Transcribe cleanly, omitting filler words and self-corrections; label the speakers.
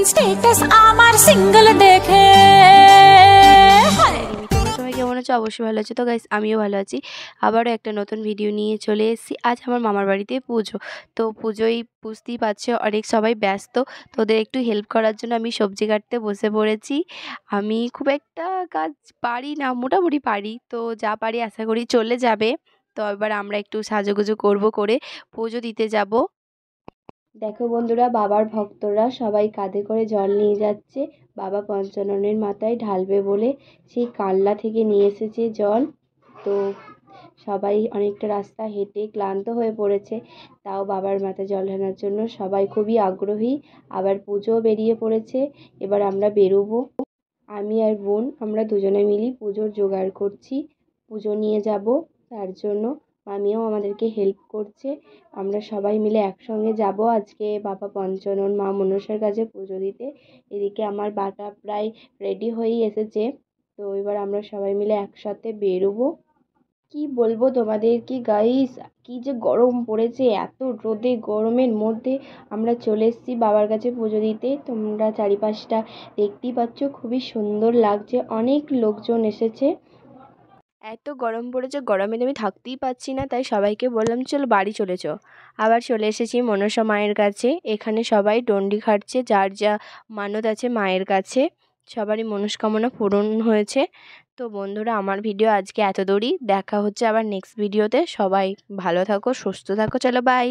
Speaker 1: Status আমার single দেখে।
Speaker 2: তোমরা সবাই কেমন আছো? অবশ্যই ভালো আছো। তো গাইস আমিও ভালো আছি। আবারও একটা নতুন ভিডিও নিয়ে চলে এসেছি। আজ আমার মামার বাড়িতে পুজো। তো পুজোয় বুঝতেই পারছো অনেক সবাই ব্যস্ত। তো ওদের একটু হেল্প করার জন্য আমি সবজি কাটতে বসে পড়েছি। আমি খুব একটা কাজ পারি না, মোটামুটি পারি। তো যা পারি আশা করি চলে যাবে। তো এবার আমরা একটু সাজুগুজু করব, করে পুজো দিতে যাব। দেখো বন্ধুরা, বাবার ভক্তরা সবাই কাঁধে করে জল নিয়ে যাচ্ছে। বাবা পঞ্চাননের মাথায় ঢালবে বলে সেই কানলা থেকে নিয়ে এসেছে জল। তো সবাই অনেকটা রাস্তা হেঁটে ক্লান্ত হয়ে পড়েছে, তাও বাবার মাথায় জল ঢালার জন্য সবাই খুবই আগ্রহী। আবার পুজোও বেরিয়ে পড়েছে। এবার আমরা বেরোবো। আমি আর বোন আমরা দুজনে মিলি পুজোর জোগাড় করছি, পুজো নিয়ে যাব। তার জন্য মামিও আমাদেরকে হেল্প করছে। আমরা সবাই মিলে একসঙ্গে যাব আজকে বাবা পঞ্চানন মা মনসার কাছে পুজো দিতে। এদিকে আমার বাটা প্রায় রেডি হয়েই এসেছে। তো এবার আমরা সবাই মিলে একসাথে বেরোবো। কি বলবো তোমাদের, কি গাইস, কি যে গরম পড়েছে! এত রোদে গরমের মধ্যে আমরা চলে এসেছি বাবার কাছে পুজো দিতে। তোমরা চারিপাশটা দেখতেই পাচ্ছ, খুবই সুন্দর লাগছে। অনেক লোকজন এসেছে। এত গরম পড়েছে, গরমে আমি থাকতেই পারছি না, তাই সবাইকে বললাম চলো বাড়ি চলে যাও। আবার চলে এসেছি মনসা মায়ের কাছে। এখানে সবাই ডন্ডি খাটছে, যার যা মানত আছে মায়ের কাছে। সবারই মনস্কামনা পূরণ হয়েছে। তো বন্ধুরা, আমার ভিডিও আজকে এত দূরই। দেখা হচ্ছে আবার নেক্সট ভিডিওতে। সবাই ভালো থাকো, সুস্থ থাকো। চলো বাই।